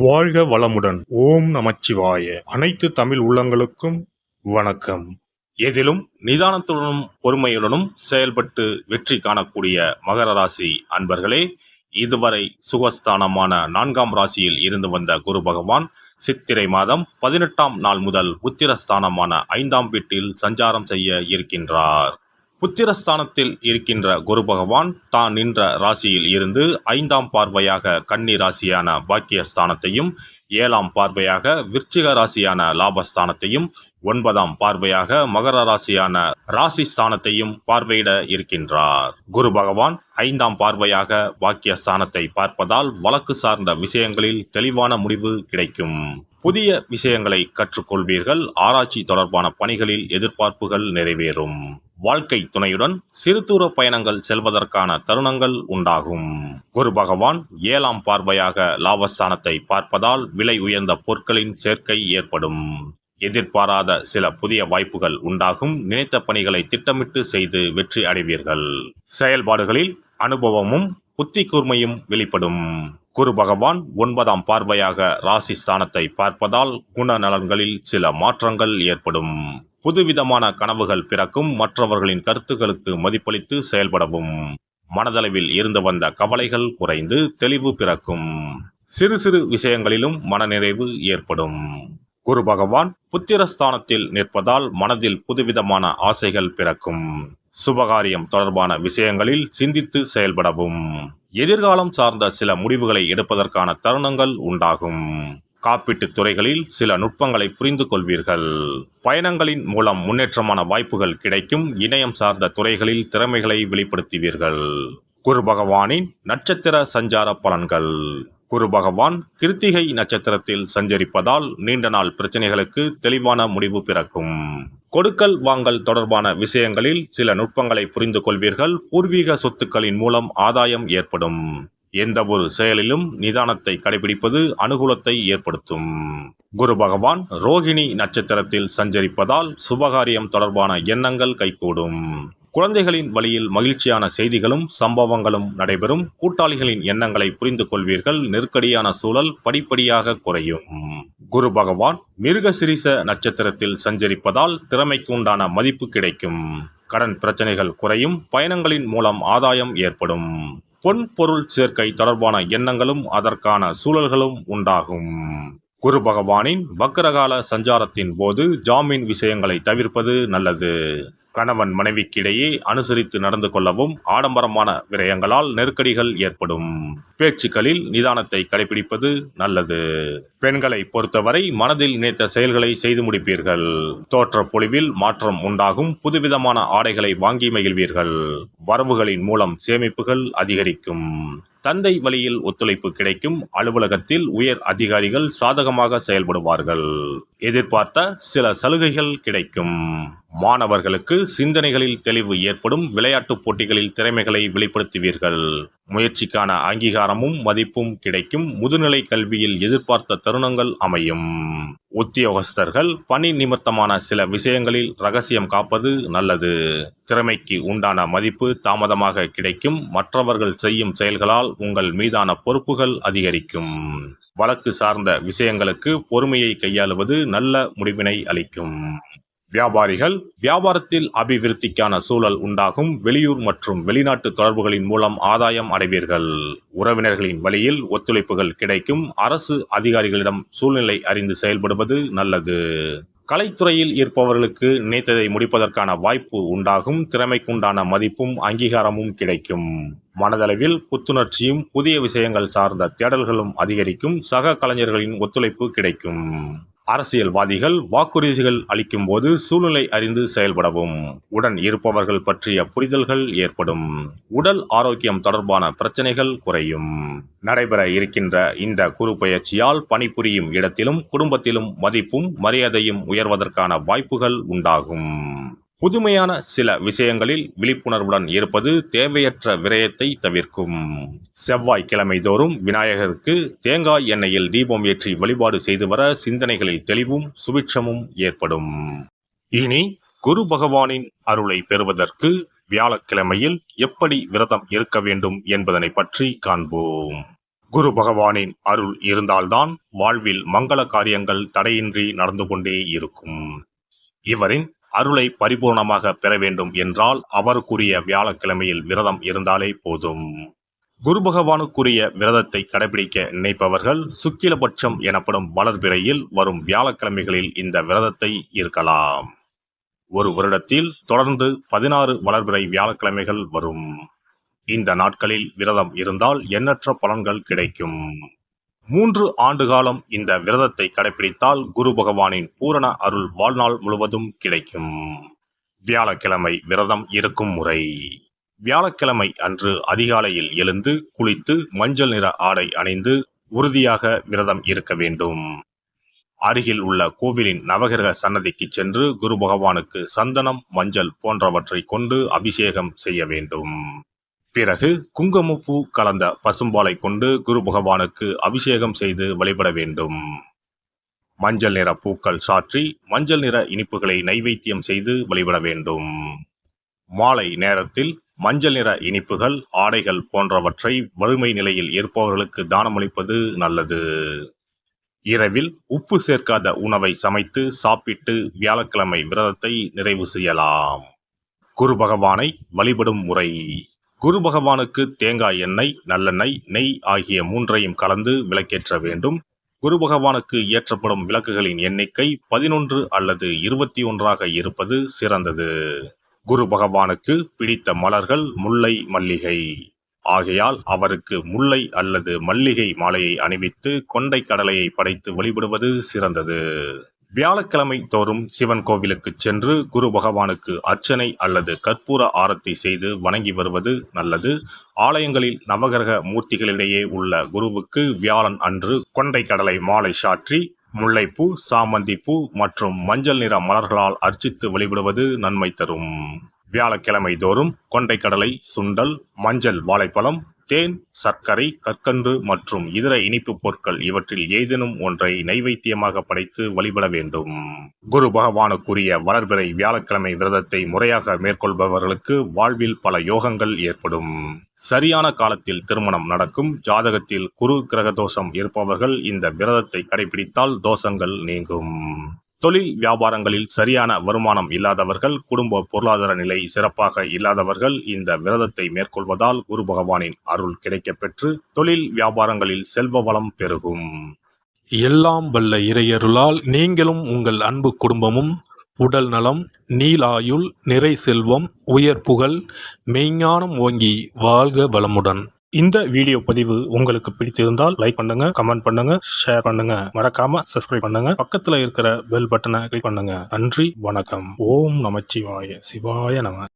வாழ்க வளமுடன். ஓம் நமச்சிவாய. அனைத்து தமிழ் உள்ளங்களுக்கும் வணக்கம். எதிலும் நிதானத்துடனும் பொறுமையுடனும் செயல்பட்டு வெற்றி காணக்கூடிய மகர ராசி அன்பர்களே, இதுவரை சுகஸ்தானமான 4ஆம் ராசியில் இருந்து வந்த குரு பகவான் சித்திரை மாதம் 18ஆம் நாள் முதல் புத்திரஸ்தானமான 5ஆம் வீட்டில் சஞ்சாரம் செய்ய இருக்கின்றார். புத்திரஸ்தானத்தில் இருக்கின்ற குரு பகவான் தான் நின்ற ராசியில் இருந்து 5ஆம் பார்வையாக கன்னி ராசியான பாக்கியஸ்தானத்தையும், 7ஆம் பார்வையாக விருச்சிக ராசியான லாபஸ்தானத்தையும், 9ஆம் பார்வையாக மகர ராசியான ராசிஸ்தானத்தையும் பார்வையிட இருக்கின்றார். குரு பகவான் 5ஆம் பார்வையாக பாக்கியஸ்தானத்தை பார்ப்பதால் வழக்கு சார்ந்த விஷயங்களில் தெளிவான முடிவு கிடைக்கும். புதிய விஷயங்களை கற்றுக்கொள்வீர்கள். ஆராய்ச்சி தொடர்பான பணிகளில் எதிர்பார்ப்புகள் நிறைவேறும். வாழ்க்கை துணையுடன் சிறுதூர பயணங்கள் செல்வதற்கான தருணங்கள் உண்டாகும். குரு பகவான் 7ஆம் பார்வையாக லாபஸ்தானத்தை பார்ப்பதால் விலை உயர்ந்த பொருட்களின் சேர்க்கை ஏற்படும். எதிர்பாராத சில புதிய வாய்ப்புகள் உண்டாகும். நினைத்த பணிகளை திட்டமிட்டு செய்து வெற்றி அடைவீர்கள். செயல்பாடுகளில் அனுபவமும் புத்தி கூர்மையும் வெளிப்படும். குரு பகவான் 9ஆம் பார்வையாக ராசிஸ்தானத்தை பார்ப்பதால் குணநலன்களில் சில மாற்றங்கள் ஏற்படும். புதுவிதமான கனவுகள் பிறக்கும். மற்றவர்களின் கருத்துக்களுக்கு மதிப்பளித்து செயல்படவும். மனதளவில் இருந்து வந்த கவலைகள் குறைந்து தெளிவு பிறக்கும். சிறு சிறு விஷயங்களிலும் மனநிறைவு ஏற்படும். குரு பகவான் புத்திரஸ்தானத்தில் நிற்பதால் மனதில் புதுவிதமான ஆசைகள் பிறக்கும். சுபகாரியம் தொடர்பான விஷயங்களில் சிந்தித்து செயல்படவும். எதிர்காலம் சார்ந்த சில முடிவுகளை எடுப்பதற்கான தருணங்கள் உண்டாகும். காப்பீட்டு துறைகளில் சில நுட்பங்களை புரிந்து கொள்வீர்கள். பயணங்களின் மூலம் முன்னேற்றமான வாய்ப்புகள் கிடைக்கும். இணையம் சார்ந்த துறைகளில் திறமைகளை வெளிப்படுத்துவீர்கள். குரு பகவானின் நட்சத்திர சஞ்சார பலன்கள். குரு பகவான் கிருத்திகை நட்சத்திரத்தில் சஞ்சரிப்பதால் நீண்ட நாள் பிரச்சனைகளுக்கு தெளிவான முடிவு பிறக்கும். கொடுக்கல் வாங்கல் தொடர்பான விஷயங்களில் சில நுட்பங்களை புரிந்து கொள்வீர்கள். பூர்வீக சொத்துக்களின் மூலம் ஆதாயம் ஏற்படும். எந்த ஒரு செயலிலும் நிதானத்தை கடைபிடிப்பது அனுகூலத்தை ஏற்படுத்தும். குரு பகவான் ரோகிணி நட்சத்திரத்தில் சஞ்சரிப்பதால் சுபகாரியம் தொடர்பான எண்ணங்கள் கைகூடும். குழந்தைகளின் வழியில் மகிழ்ச்சியான செய்திகளும் சம்பவங்களும் நடைபெறும். கூட்டாளிகளின் எண்ணங்களை புரிந்து கொள்வீர்கள். நெருக்கடியான சூழல் படிப்படியாக குறையும். குரு பகவான் மிருகசிரீச நட்சத்திரத்தில் சஞ்சரிப்பதால் திறமைக்கு உண்டான மதிப்பு கிடைக்கும். கடன் பிரச்சனைகள் குறையும். பயணங்களின் மூலம் ஆதாயம் ஏற்படும். பொன் பொருள் சேர்க்கை தொடர்பான எண்ணங்களும் அதற்கான சூழல்களும் உண்டாகும். குரு பகவானின் வக்ரகால சஞ்சாரத்தின் போது ஜாமீன் விஷயங்களை தவிர்ப்பது நல்லது. கணவன் மனைவிக்கிடையே அனுசரித்து நடந்து கொள்ளவும். ஆடம்பரமான விரயங்களால் நெருக்கடிகள் ஏற்படும். பேச்சுக்களில் நிதானத்தை கடைபிடிப்பது நல்லது. பெண்களை பொறுத்தவரை மனதில் நினைத்த செயல்களை செய்து முடிப்பீர்கள். தோற்ற பொலிவில் மாற்றம் உண்டாகும். புதுவிதமான ஆடைகளை வாங்கி மகிழ்வீர்கள். வரவுகளின் மூலம் சேமிப்புகள் அதிகரிக்கும். தந்தை வழியில் ஒத்துழைப்பு கிடைக்கும். அலுவலகத்தில் உயர் அதிகாரிகள் சாதகமாக செயல்படுவார்கள். எதிர்பார்த்த சில சலுகைகள் கிடைக்கும். மாணவர்களுக்கு சிந்தனைகளில் தெளிவு ஏற்படும். விளையாட்டுப் போட்டிகளில் திறமைகளை வெளிப்படுத்துவீர்கள். முயற்சிக்கான அங்கீகாரமும் மதிப்பும் கிடைக்கும். முதுநிலை கல்வியில் எதிர்பார்த்த தருணங்கள் அமையும். உத்தியோகஸ்தர்கள் பணி நிமித்தமான சில விஷயங்களில் ரகசியம் காப்பது நல்லது. திறமைக்கு உண்டான மதிப்பு தாமதமாக கிடைக்கும். மற்றவர்கள் செய்யும் செயல்களால் உங்கள் மீதான பொறுப்புகள் அதிகரிக்கும். வழக்கு சார்ந்த விஷயங்களுக்கு பொறுமையை கையாளுவது நல்ல முடிவினை அளிக்கும். வியாபாரிகள் வியாபாரத்தில் அபிவிருத்திக்கான சூழல் உண்டாகும். வெளியூர் மற்றும் வெளிநாட்டு தொடர்புகளின் மூலம் ஆதாயம் அடைவீர்கள். உறவினர்களின் வழியில் ஒத்துழைப்புகள் கிடைக்கும். அரசு அதிகாரிகளிடம் சூழ்நிலை அறிந்து செயல்படுவது நல்லது. கலைத்துறையில் இருப்பவர்களுக்கு நினைத்ததை முடிப்பதற்கான வாய்ப்பு உண்டாகும். திறமைக்குண்டான மதிப்பும் அங்கீகாரமும் கிடைக்கும். மனதளவில் புத்துணர்ச்சியும் புதிய விஷயங்கள் சார்ந்த தேடல்களும் அதிகரிக்கும். சக கலைஞர்களின் ஒத்துழைப்பு கிடைக்கும். அரசியல்வாதிகள் வாக்குறுதிகள் அளிக்கும் போது சூழ்நிலை அறிந்து செயல்படவும். உடன் இருப்பவர்கள் பற்றிய புரிதல்கள் ஏற்படும். உடல் ஆரோக்கியம் தொடர்பான பிரச்சனைகள் குறையும். நடைபெற இருக்கின்ற இந்த குரு பெயர்ச்சியால் பணிபுரியும் இடத்திலும் குடும்பத்திலும் மதிப்பும் மரியாதையும் உயர்வதற்கான வாய்ப்புகள் உண்டாகும். புதுமையான சில விஷயங்களில் விழிப்புணர்வுடன் இருப்பது தேவையற்ற விரயத்தை தவிர்க்கும். செவ்வாய்க்கிழமை தோறும் விநாயகருக்கு தேங்காய் எண்ணெயில் தீபம் ஏற்றி வழிபாடு செய்து வர சிந்தனைகளில் தெளிவும் சுபிட்சமும் ஏற்படும். இனி குரு பகவானின் அருளை பெறுவதற்கு வியாழக்கிழமையில் எப்படி விரதம் இருக்க வேண்டும் என்பதனை பற்றி காண்போம். குரு பகவானின் அருள் இருந்தால்தான் வாழ்வில் மங்கள காரியங்கள் தடையின்றி நடந்து கொண்டே இருக்கும். இவரின் அருளை பரிபூர்ணமாக பெற வேண்டும் என்றால் அவருக்குரிய வியாழக்கிழமையில் விரதம் இருந்தாலே போதும். குரு பகவானுக்குரிய விரதத்தை கடைபிடிக்க நினைப்பவர்கள் சுக்கிலபட்சம் எனப்படும் வளர்பிறையில் வரும் வியாழக்கிழமைகளில் இந்த விரதத்தை இருக்கலாம். ஒரு வருடத்தில் தொடர்ந்து 16 வளர்பிறை வியாழக்கிழமைகள் வரும். இந்த நாட்களில் விரதம் இருந்தால் எண்ணற்ற பலன்கள் கிடைக்கும். 3 ஆண்டு காலம் இந்த விரதத்தை கடைபிடித்தால் குரு பகவானின் பூரண அருள் வாழ்நாள் முழுவதும் கிடைக்கும். வியாழக்கிழமை விரதம் இருக்கும் முறை. வியாழக்கிழமை அன்று அதிகாலையில் எழுந்து குளித்து மஞ்சள் நிற ஆடை அணிந்து உறுதியாக விரதம் இருக்க வேண்டும். அருகில் உள்ள கோவிலின் நவகிரக சன்னதிக்கு சென்று குரு பகவானுக்கு சந்தனம், மஞ்சள் போன்றவற்றை கொண்டு அபிஷேகம் செய்ய வேண்டும். பிறகு குங்குமப்பூ கலந்த பசும்பாலை கொண்டு குரு பகவானுக்கு அபிஷேகம் செய்து வழிபட வேண்டும். மஞ்சள் நிற பூக்கள் சாற்றி மஞ்சள் நிற இனிப்புகளை நைவேத்தியம் செய்து வழிபட வேண்டும். மாலை நேரத்தில் மஞ்சள் நிற இனிப்புகள், ஆடைகள் போன்றவற்றை வறுமை நிலையில் இருப்பவர்களுக்கு தானமளிப்பது நல்லது. இரவில் உப்பு சேர்க்காத உணவை சமைத்து சாப்பிட்டு வியாழக்கிழமை விரதத்தை நிறைவு செய்யலாம். குரு பகவானை வழிபடும் முறை. குரு பகவானுக்கு தேங்காய் எண்ணெய், நல்லெண்ணெய், நெய் ஆகிய 3ஐயும் கலந்து விளக்கேற்ற வேண்டும். குரு பகவானுக்கு ஏற்றப்படும் விளக்குகளின் எண்ணிக்கை 11 அல்லது 21 இருப்பது சிறந்தது. குரு பகவானுக்கு பிடித்த மலர்கள் முல்லை, மல்லிகை. ஆகையால் அவருக்கு முல்லை அல்லது மல்லிகை மாலையை அணிவித்து கொண்டை கடலையை படைத்து வழிபடுவது சிறந்தது. வியாழக்கிழமை தோறும் சிவன் கோவிலுக்கு சென்று குரு பகவானுக்கு அர்ச்சனை அல்லது கற்பூர ஆரத்தி செய்து வணங்கி வருவது நல்லது. ஆலயங்களில் நவகிரக மூர்த்திகளிடையே உள்ள குருவுக்கு வியாழன் அன்று கொண்டை கடலை மாலை சாற்றி முல்லைப்பூ, சாமந்திப்பூ மற்றும் மஞ்சள் நிற மலர்களால் அர்ச்சித்து வழிபடுவது நன்மை தரும். வியாழக்கிழமை தோறும் கொண்டைக்கடலை, சுண்டல், மஞ்சள் வாழைப்பழம், தேன், சர்க்கரை, கற்கண்டு மற்றும் இதர இனிப்பு பொருட்கள் இவற்றில் ஏதேனும் ஒன்றை நைவேத்தியமாக படைத்து வழிபட வேண்டும். குரு பகவானுக்குரிய வளர்பிறை வியாழக்கிழமை விரதத்தை முறையாக மேற்கொள்பவர்களுக்கு வாழ்வில் பல யோகங்கள் ஏற்படும். சரியான காலத்தில் திருமணம் நடக்கும். ஜாதகத்தில் குரு கிரக தோஷம் இருப்பவர்கள் இந்த விரதத்தை கடைபிடித்தால் தோஷங்கள் நீங்கும். தொழில் வியாபாரங்களில் சரியான வருமானம் இல்லாதவர்கள், குடும்ப பொருளாதார நிலை சிறப்பாக இல்லாதவர்கள் இந்த விரதத்தை மேற்கொள்வதால் குரு பகவானின் அருள் கிடைக்கப் பெற்று தொழில் வியாபாரங்களில் செல்வ வளம் பெருகும். எல்லாம் வல்ல இறையருளால் நீங்களும் உங்கள் அன்பு குடும்பமும் உடல் நலம், நீலாயுள், நிறை செல்வம், உயர் புகழ், மெய்ஞானம் ஓங்கி வாழ்க வளமுடன். இந்த வீடியோ பதிவு உங்களுக்கு பிடித்திருந்தால் லைக் பண்ணுங்க, கமெண்ட் பண்ணுங்க, ஷேர் பண்ணுங்க, மறக்காம சப்ஸ்கிரைப் பண்ணுங்க, பக்கத்துல இருக்கிற பெல் பட்டனை கிளிக் பண்ணுங்க. நன்றி, வணக்கம். ஓம் நமச்சிவாய. சிவாய நம.